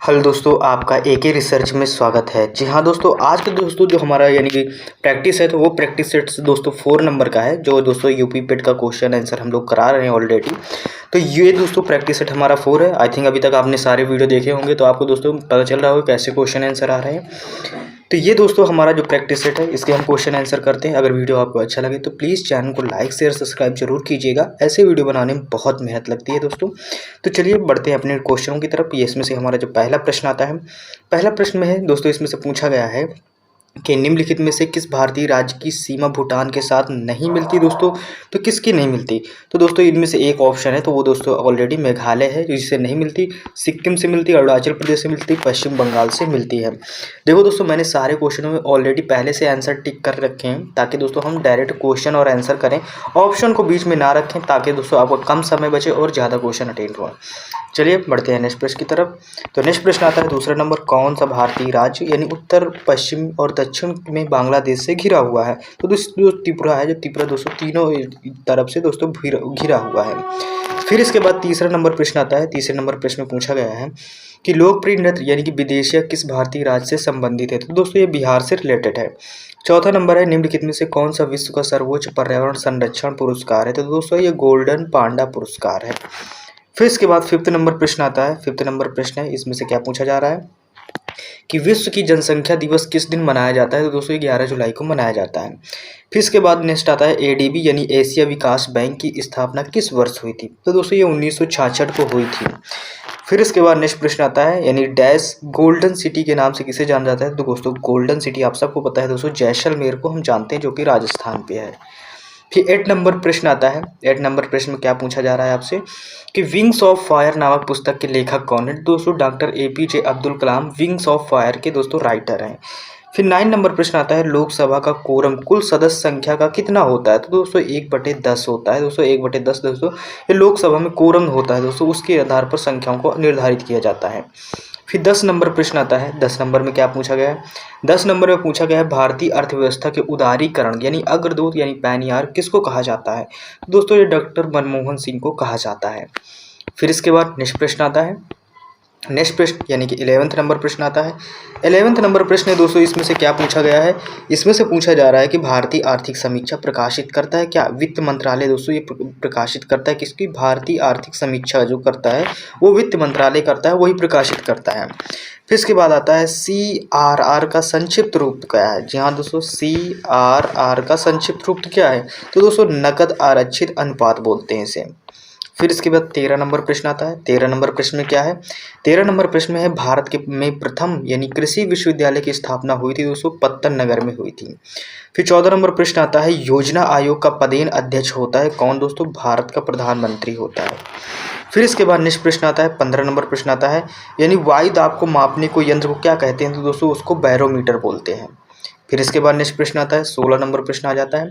Hello दोस्तों, आपका एके research में स्वागत है। जी हाँ दोस्तों, आज के दोस्तों जो हमारा यानी कि प्रैक्टिस है तो वो प्रैक्टिस सेट दोस्तों 4 नंबर का है। जो दोस्तों यूपी पेट का क्वेश्चन आंसर हम लोग करा रहे हैं ऑलरेडी। तो ये दोस्तों प्रैक्टिस सेट हमारा 4 है। आई थिंक अभी तक आपने सारे वीडियो देखे होंगे तो आपको दोस्तों पता चल रहा होगा कैसे क्वेश्चन आंसर आ रहे हैं। तो ये दोस्तों हमारा जो प्रैक्टिस सेट है इसके हम क्वेश्चन आंसर करते हैं। अगर वीडियो आपको अच्छा लगे तो प्लीज़ चैनल को लाइक शेयर सब्सक्राइब जरूर कीजिएगा। ऐसे वीडियो बनाने में बहुत मेहनत लगती है दोस्तों। तो चलिए बढ़ते हैं अपने क्वेश्चनों की तरफ। ये इसमें से हमारा जो पहला प्रश्न आता है, पहला प्रश्न में है दोस्तों, इसमें से पूछा गया है कि निम्नलिखित में से किस भारतीय राज्य की सीमा भूटान के साथ नहीं मिलती दोस्तों। तो किसकी नहीं मिलती? तो दोस्तों इनमें से एक ऑप्शन है तो वो दोस्तों ऑलरेडी मेघालय है जिससे नहीं मिलती, सिक्किम से मिलती, अरुणाचल प्रदेश से मिलती, पश्चिम बंगाल से मिलती है। देखो दोस्तों, मैंने सारे क्वेश्चनों में ऑलरेडी पहले से आंसर टिक कर रखे हैं ताकि दोस्तों हम डायरेक्ट क्वेश्चन और आंसर करें, ऑप्शन को बीच में ना रखें ताकि दोस्तों आपको कम समय बचे और ज़्यादा क्वेश्चन अटेंड हो। चलिए बढ़ते हैं नेक्स्ट प्रश्न की तरफ। तो नेक्स्ट प्रश्न आता है दूसरा नंबर, कौन सा भारतीय राज्य यानी उत्तर पश्चिम और दक्षिण में बांग्लादेश से घिरा हुआ है? तो दोस्तों त्रिपुरा है। जो त्रिपुरा दोस्तों तीनों तरफ से दोस्तों घिरा हुआ है। फिर इसके बाद तीसरा नंबर प्रश्न आता है। तीसरे नंबर प्रश्न में पूछा गया है कि लोकप्रिय नृत्य यानी कि विदेशिया किस भारतीय राज्य से संबंधित है? तो दोस्तों ये बिहार से रिलेटेड है। चौथा नंबर है, निम्नलिखित में से कौन सा विश्व का सर्वोच्च पर्यावरण संरक्षण पुरस्कार है? तो दोस्तों ये गोल्डन पांडा पुरस्कार है। फिर इसके बाद फिफ्थ नंबर प्रश्न आता है। फिफ्थ नंबर प्रश्न है, इसमें से क्या पूछा जा रहा है कि विश्व की जनसंख्या दिवस किस दिन मनाया जाता है? तो दोस्तों 11 जुलाई को मनाया जाता है। फिर इसके बाद नेक्स्ट आता है, एडीबी यानी एशिया विकास बैंक की स्थापना किस वर्ष हुई थी? तो दोस्तों ये 1966 को हुई थी। फिर इसके बाद नेक्स्ट प्रश्न आता है, यानी डैश गोल्डन सिटी के नाम से किसे जाना जाता है? तो दोस्तों गोल्डन सिटी आप सबको पता है दोस्तों, जैसलमेर को हम जानते हैं जो कि राजस्थान पे है। फिर 8 नंबर प्रश्न आता है। 8 नंबर प्रश्न में क्या पूछा जा रहा है आपसे कि विंग्स ऑफ फायर नामक पुस्तक के लेखक कौन है? दोस्तों doctor APJ Abdul Kalam wings of fire के दोस्तों राइटर हैं। फिर 9 नंबर प्रश्न आता है, लोकसभा का कोरम कुल सदस्य संख्या का कितना होता है? तो दोस्तों 1/10 होता है। दोस्तों 1/10 दोस्तों ये लोकसभा में कोरम होता है दोस्तों, उसके आधार पर संख्याओं को निर्धारित किया जाता है। फिर 10 नंबर प्रश्न आता है। 10 नंबर में क्या पूछा गया है? 10 नंबर में पूछा गया है, भारतीय अर्थव्यवस्था के उदारीकरण यानी अग्रदूत यानी पैनियार किसको कहा जाता है? दोस्तों ये डॉक्टर मनमोहन सिंह को कहा जाता है। फिर इसके बाद नेक्स्ट प्रश्न आता है। नेक्स्ट प्रश्न यानी कि 11th नंबर प्रश्न आता है। 11th नंबर प्रश्न है दोस्तों, इसमें से क्या पूछा गया है? इसमें से पूछा जा रहा है कि भारतीय आर्थिक समीक्षा प्रकाशित करता है क्या वित्त मंत्रालय? दोस्तों ये प्रकाशित करता है किसकी? भारतीय आर्थिक समीक्षा जो करता है वो वित्त मंत्रालय करता है, वही प्रकाशित करता है। फिर इसके बाद आता है, CRR का संक्षिप्त रूप क्या है? जी हाँ दोस्तों, CRR का संक्षिप्त रूप क्या है? तो दोस्तों नकद आरक्षित अनुपात बोलते हैं इसे। फिर इसके बाद 13 नंबर प्रश्न आता है। 13 नंबर प्रश्न में क्या है? 13 नंबर प्रश्न में है, भारत के में प्रथम यानी कृषि विश्वविद्यालय की स्थापना हुई थी दोस्तों पत्तन नगर में हुई थी। फिर 14 नंबर प्रश्न आता है, योजना आयोग का पदेन अध्यक्ष होता है कौन? दोस्तों भारत का प्रधानमंत्री होता है। फिर इसके बाद नेक्स्ट प्रश्न आता है, 15 नंबर प्रश्न आता है, यानी वायु दाब को मापने को यंत्र को क्या कहते हैं? तो दोस्तों उसको बैरोमीटर बोलते हैं। फिर इसके बाद नेक्स्ट प्रश्न आता है, 16 नंबर प्रश्न आ जाता है।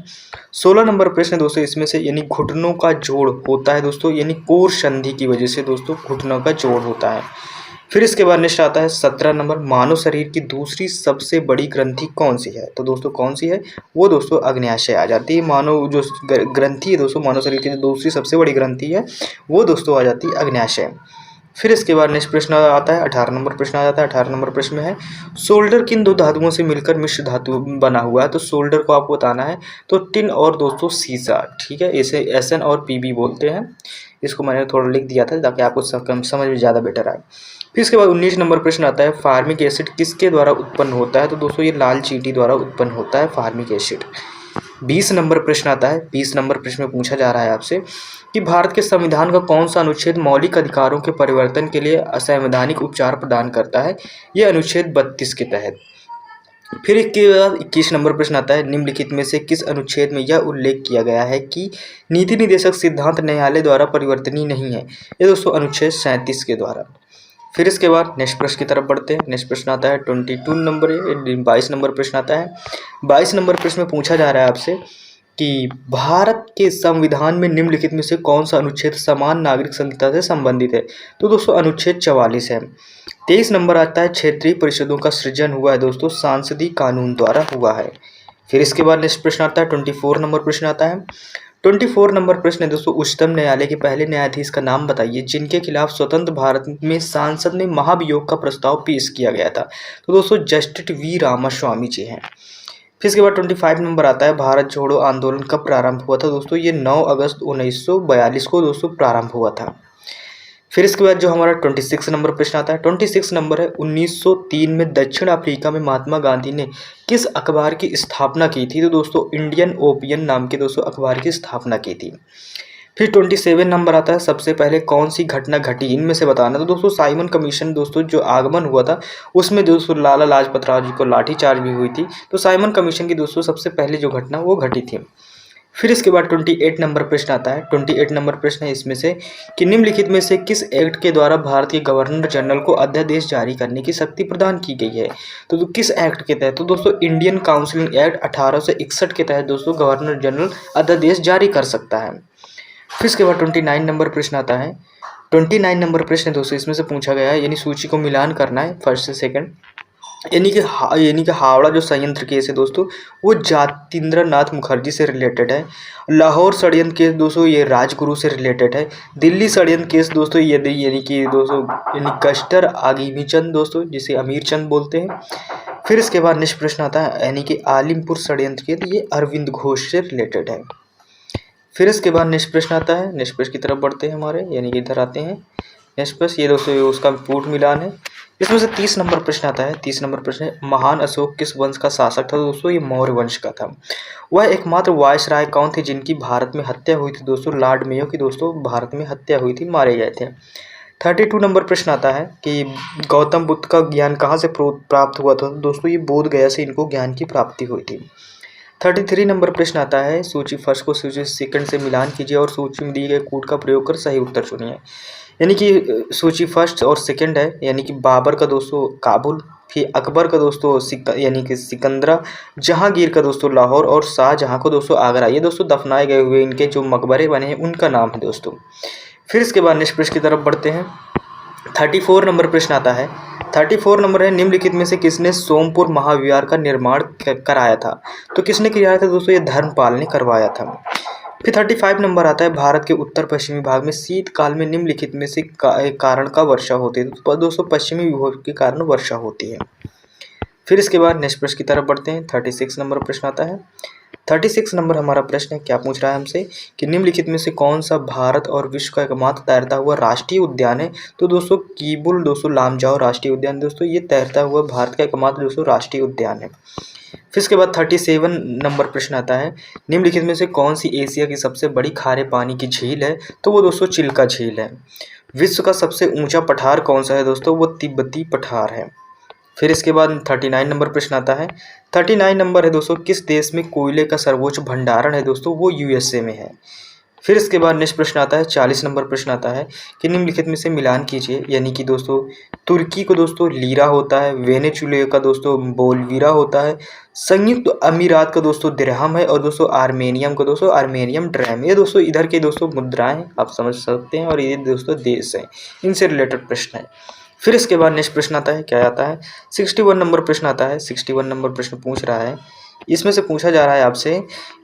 16 नंबर प्रश्न दोस्तों, इसमें से यानी घुटनों का जोड़ होता है दोस्तों, यानी कोर संधि की वजह से दोस्तों घुटनों का जोड़ होता है। फिर इसके बाद नेक्स्ट आता है 17 नंबर, मानव शरीर की दूसरी सबसे बड़ी ग्रंथि कौन सी है? तो दोस्तों कौन सी है? वो दोस्तों अग्न्याशय आ जाती है। मानव जो ग्रंथि है दोस्तों, मानव शरीर की जो दूसरी सबसे बड़ी ग्रंथि है वो दोस्तों आ जाती है अग्न्याशय। फिर इसके बाद नेक्स्ट प्रश्न आता है, 18 नंबर प्रश्न आ जाता है। 18 नंबर प्रश्न में है, सोल्डर किन दो धातुओं से मिलकर मिश्र धातु बना हुआ है? तो सोल्डर को आपको बताना है तो टिन और दोस्तों सीसा, ठीक है, इसे SN और PB बोलते हैं। इसको मैंने थोड़ा लिख दिया था ताकि आपको समझ में ज़्यादा बेटर आए। फिर इसके बाद 19 नंबर प्रश्न आता है, फार्मिक एसिड किसके द्वारा उत्पन्न होता है? तो दोस्तों ये लाल चींटी द्वारा उत्पन्न होता है फार्मिक एसिड। 20 नंबर प्रश्न आता है। 20 नंबर प्रश्न में पूछा जा रहा है आपसे कि भारत के संविधान का कौन सा अनुच्छेद मौलिक अधिकारों के परिवर्तन के लिए असंवैधानिक उपचार प्रदान करता है? यह अनुच्छेद 32 के तहत। फिर इसके बाद 21 नंबर प्रश्न आता है, निम्नलिखित में से किस अनुच्छेद में यह उल्लेख किया गया है कि नीति निर्देशक सिद्धांत न्यायालय द्वारा परिवर्तनीय नहीं है? ये दोस्तों अनुच्छेद 37 के द्वारा। फिर इसके बाद नेक्स्ट प्रश्न की तरफ बढ़ते हैं। नेक्स्ट प्रश्न आता है 22 नंबर प्रश्न आता है। 22 नंबर प्रश्न में पूछा जा रहा है आपसे कि भारत के संविधान में निम्नलिखित में से कौन सा अनुच्छेद समान नागरिक संहिता से संबंधित है? तो दोस्तों अनुच्छेद 44 है। 23 नंबर आता है, क्षेत्रीय परिषदों का सृजन हुआ है दोस्तों सांसदीय कानून द्वारा हुआ है। फिर इसके बाद नेक्स्ट प्रश्न आता है 24 नंबर प्रश्न आता है। 24 नंबर प्रश्न है दोस्तों, उच्चतम न्यायालय के पहले न्यायाधीश का नाम बताइए जिनके खिलाफ स्वतंत्र भारत में सांसद ने महाभियोग का प्रस्ताव पेश किया गया था। तो दोस्तों जस्टिस वी रामास्वामी जी हैं। फिर इसके बाद 25 नंबर आता है, भारत छोड़ो आंदोलन कब प्रारंभ हुआ था। दोस्तों ये 9 अगस्त 1942 को दोस्तों प्रारंभ हुआ था। फिर इसके बाद जो हमारा 26 नंबर प्रश्न आता है, 26 नंबर है, 1903 में दक्षिण अफ्रीका में महात्मा गांधी ने किस अखबार की स्थापना की थी। तो दोस्तों इंडियन ओपिनियन नाम के दोस्तों अखबार की स्थापना की थी। फिर 27 नंबर आता है, सबसे पहले कौन सी घटना घटी, इनमें से बताना। तो दोस्तों साइमन कमीशन दोस्तों जो आगमन हुआ था उसमें दोस्तों लाला लाजपत राय जी को लाठीचार्ज भी हुई थी। तो साइमन कमीशन की दोस्तों सबसे पहले जो घटना वो घटी थी। फिर इसके बाद 28 नंबर प्रश्न आता है। 28 नंबर प्रश्न है इसमें से कि निम्नलिखित में से किस एक्ट के द्वारा भारत के गवर्नर जनरल को अध्यादेश जारी करने की शक्ति प्रदान की गई है। तो किस एक्ट के तहत। तो दोस्तों इंडियन काउंसिल एक्ट 1861 के तहत दोस्तों गवर्नर जनरल अध्यादेश जारी कर सकता है। फिर इसके बाद 29 नंबर प्रश्न आता है। 29 नंबर प्रश्न दोस्तों इसमें से पूछा गया है, यानी सूची को मिलान करना है फर्स्ट से सेकंड। यानी कि हावड़ा जो संयंत्र केस है दोस्तों वो जातिंद्र नाथ मुखर्जी से रिलेटेड है। लाहौर षड्यंत्र केस दोस्तों ये राजगुरु से रिलेटेड है। दिल्ली षड्यंत्र केस दोस्तों यानी कस्टर आगिमी चंद दोस्तों जिसे अमीर चंद बोलते हैं। फिर इसके बाद नेक्स्ट प्रश्न आता है, यानी कि आलिमपुर षड्यंत्र केस ये अरविंद घोष से रिलेटेड है। फिर इसके बाद नेक्स्ट प्रश्न आता है, नेक्स्ट प्रश्न की तरफ बढ़ते हैं हमारे, यानी कि इधर आते हैं। नेक्स्ट प्रश्न ये दोस्तों उसका पूर्ण मिलान है। इसमें से 30 नंबर प्रश्न आता है। 30 नंबर प्रश्न है, महान अशोक किस वंश का शासक था। दोस्तों ये मौर्य वंश का था। वह एकमात्र वायसराय कौन थे जिनकी भारत में हत्या हुई थी। दोस्तों लॉर्ड मेयो की दोस्तों भारत में हत्या हुई थी, मारे गए थे। 32 नंबर प्रश्न आता है कि गौतम बुद्ध का ज्ञान कहाँ से प्राप्त हुआ था। दोस्तों ये बोध गया से इनको ज्ञान की प्राप्ति हुई थी। 33 नंबर प्रश्न आता है, सूची फर्स्ट को सूची सेकंड से मिलान कीजिए और सूची में दिए गए कोड का प्रयोग कर सही उत्तर चुनिए। यानी कि सूची फर्स्ट और सेकंड है, यानी कि बाबर का दोस्तों काबुल, फिर अकबर का दोस्तों यानी कि सिकंदरा, जहांगीर का दोस्तों लाहौर और शाहजहां को दोस्तों आगरा। ये दोस्तों दफनाए गए हुए इनके जो मकबरे बने हैं उनका नाम है दोस्तों। फिर इसके बाद नेक्स्ट प्रश्न की तरफ बढ़ते हैं। 34 नंबर प्रश्न आता है। 34 नंबर है, निम्नलिखित में से किसने सोमपुर महाविहार का निर्माण कराया था। तो किसने किया था दोस्तों, ये धर्मपाल ने करवाया था। फिर 35 नंबर आता है, भारत के उत्तर पश्चिमी भाग में शीतकाल में निम्नलिखित में से कारण का वर्षा होती है। तो दोस्तों पश्चिमी विभव के कारण वर्षा होती है। फिर इसके बाद नेक्स्ट प्रश्न की तरफ बढ़ते हैं। 36 नंबर प्रश्न आता है। 36 नंबर हमारा प्रश्न है, क्या पूछ रहा है हमसे कि निम्नलिखित में से कौन सा भारत और विश्व का एकमात्र तैरता हुआ राष्ट्रीय उद्यान है। तो दोस्तों कीबुल दोस्तों लामजाओ राष्ट्रीय उद्यान दोस्तों ये तैरता हुआ भारत का एकमात्र दोस्तों राष्ट्रीय उद्यान है। फिर इसके बाद 37 नंबर प्रश्न आता है, निम्नलिखित में से कौन सी एशिया की सबसे बड़ी खारे पानी की झील है। तो वो दोस्तों चिल्का झील है। विश्व का सबसे ऊंचा पठार कौन सा है दोस्तों, वो तिब्बती पठार है। फिर इसके बाद 39 नंबर प्रश्न आता है। 39 नंबर है दोस्तों, किस देश में कोयले का सर्वोच्च भंडारण है। दोस्तों वो यूएसए में है। फिर इसके बाद नेक्स्ट प्रश्न आता है। 40 नंबर प्रश्न आता है कि निम्नलिखित में से मिलान कीजिए, यानी कि दोस्तों तुर्की को दोस्तों लीरा होता है, वेनेजुएला का दोस्तों बोलवीरा होता है, संयुक्त अमीरात का दोस्तों दिरहम है और दोस्तों आर्मेनियम का दोस्तों आर्मेनियम ड्रैम। ये दोस्तों इधर के दोस्तों मुद्राएं आप समझ सकते हैं और ये दोस्तों देश हैं, इनसे रिलेटेड प्रश्न है। फिर इसके बाद नेक्स्ट प्रश्न आता है, क्या आता है 61 नंबर प्रश्न आता है। 61 नंबर प्रश्न पूछ रहा है, इसमें से पूछा जा रहा है आपसे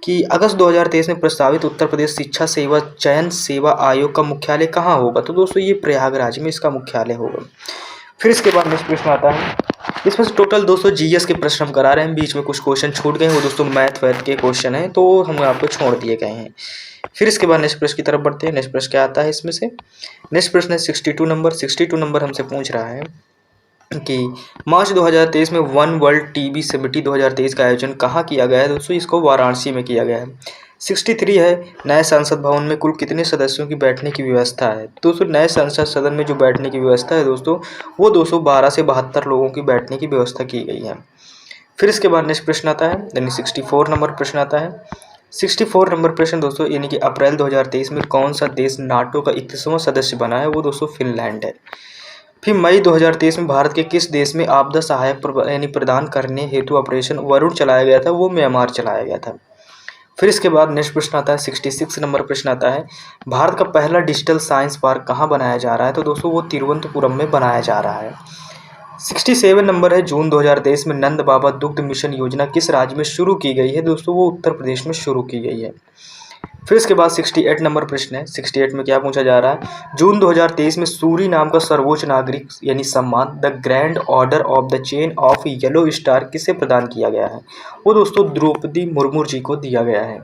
कि अगस्त 2023 में प्रस्तावित उत्तर प्रदेश शिक्षा सेवा चयन सेवा आयोग का मुख्यालय कहाँ होगा। तो दोस्तों ये प्रयागराज में इसका मुख्यालय होगा। फिर इसके बाद नेक्स्ट प्रश्न आता है। इसमें से टोटल दोस्तों जीएस के प्रश्न हम करा रहे हैं, बीच में कुछ क्वेश्चन छूट गए वो दोस्तों मैथ वैथ के क्वेश्चन हैं तो हम आपको छोड़ दिए गए हैं। फिर इसके बाद नेक्स्ट प्रश्न की तरफ बढ़ते हैं। नेक्स्ट प्रश्न क्या आता है इसमें से, नेक्स्ट प्रश्न है 62 नंबर। 62 नंबर हमसे पूछ रहा है कि मार्च 2023 में वन वर्ल्ड टीबी समिटी 2023 का आयोजन कहाँ किया गया है। दोस्तों इसको वाराणसी में किया गया है। 63 है, नए संसद भवन में कुल कितने सदस्यों की बैठने की व्यवस्था है। दोस्तों नए संसद सदन में जो बैठने की व्यवस्था है दोस्तों वो 212 से 72 लोगों की बैठने की व्यवस्था की गई है। फिर इसके बाद नेक्स्ट प्रश्न आता है, यानी 64 नंबर प्रश्न आता है। 64 नंबर प्रश्न दोस्तों, यानी कि अप्रैल 2023 में कौन सा देश नाटो का 21वां सदस्य बना है। वो दोस्तों फिनलैंड है। फिर मई 2023 में भारत के किस देश में आपदा सहायक यानी प्रदान करने हेतु ऑपरेशन वरुण चलाया गया था। वो म्यांमार चलाया गया था। फिर इसके बाद नेक्स्ट प्रश्न आता है 66 नंबर प्रश्न आता है, भारत का पहला डिजिटल साइंस पार्क कहाँ बनाया जा रहा है। तो दोस्तों वो तिरुवनंतपुरम में बनाया जा रहा है। 67 नंबर है, जून 2023 में नंद बाबा दुग्ध मिशन योजना किस राज्य में शुरू की गई है। दोस्तों वो उत्तर प्रदेश में शुरू की गई है। फिर इसके बाद 68 नंबर प्रश्न है। 68 में क्या पूछा जा रहा है, जून 2023 में सूरी नाम का सर्वोच्च नागरिक यानी सम्मान the grand order of the chain of yellow star किसे प्रदान किया गया है? वो दोस्तों द्रौपदी मुर्मू जी को दिया गया है।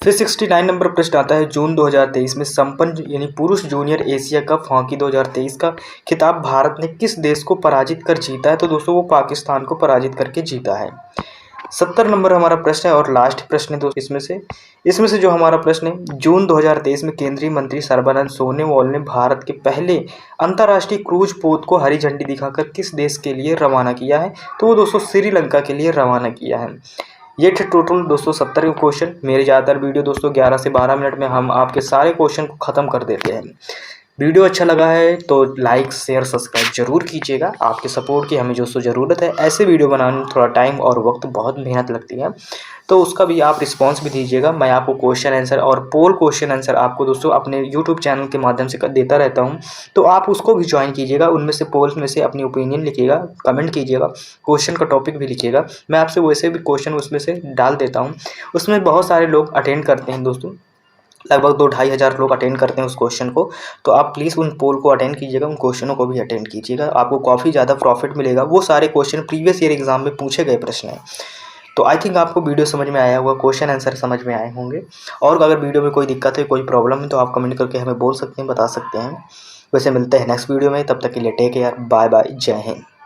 फिर 69 नंबर प्रश्न आता है, जून 2023 में संपन्न यानी पुरुष जूनियर एशिया कप हॉकी 2023 का खिताब भारत ने किस देश को पराजित कर जीता है? तो दोस्तों वो पाकिस्तान को पराजित करके जीता है। 70 नंबर हमारा प्रश्न है और लास्ट प्रश्न है दोस्तों इसमें से जो हमारा प्रश्न है, जून 2023 में केंद्रीय मंत्री सर्बानंद सोनोवाल ने भारत के पहले अंतर्राष्ट्रीय क्रूज पोत को हरी झंडी दिखाकर किस देश के लिए रवाना किया है? तो वो दोस्तों श्रीलंका के लिए रवाना किया है। ये थे टोटल दोस्तों 70 क्वेश्चन। मेरे ज़्यादातर वीडियो दोस्तों 11 से 12 मिनट में हम आपके सारे क्वेश्चन को ख़त्म कर देते हैं। वीडियो अच्छा लगा है तो लाइक शेयर सब्सक्राइब जरूर कीजिएगा। आपके सपोर्ट की हमें दोस्तों ज़रूरत है। ऐसे वीडियो बनाने में थोड़ा टाइम और वक्त बहुत मेहनत लगती है, तो उसका भी आप रिस्पांस भी दीजिएगा। मैं आपको क्वेश्चन आंसर और पोल क्वेश्चन आंसर आपको दोस्तों अपने यूट्यूब चैनल के माध्यम से देता रहता हूं, तो आप उसको भी ज्वाइन कीजिएगा। उनमें से पोल्स में से अपनी ओपिनियन लिखिएगा, कमेंट कीजिएगा, क्वेश्चन का टॉपिक भी लिखिएगा। मैं आपसे वैसे भी क्वेश्चन उसमें से डाल देता हूँ। उसमें बहुत सारे लोग अटेंड करते हैं दोस्तों, लगभग 2-2.5 हज़ार लोग अटेंड करते हैं उस क्वेश्चन को। तो आप प्लीज़ उन पोल को अटेंड कीजिएगा, उन क्वेश्चनों को भी अटेंड कीजिएगा। आपको काफ़ी ज़्यादा प्रॉफिट मिलेगा। वो सारे क्वेश्चन प्रीवियस ईयर एग्जाम में पूछे गए प्रश्न हैं। तो आई थिंक आपको वीडियो समझ में आया होगा, क्वेश्चन आंसर समझ में आए होंगे। और अगर वीडियो में कोई दिक्कत है, कोई प्रॉब्लम है, तो आप कमेंट करके हमें बोल सकते हैं, बता सकते हैं। वैसे मिलते हैं नेक्स्ट वीडियो में, तब तक के लिए टेक केयर, बाय बाय, जय हिंद।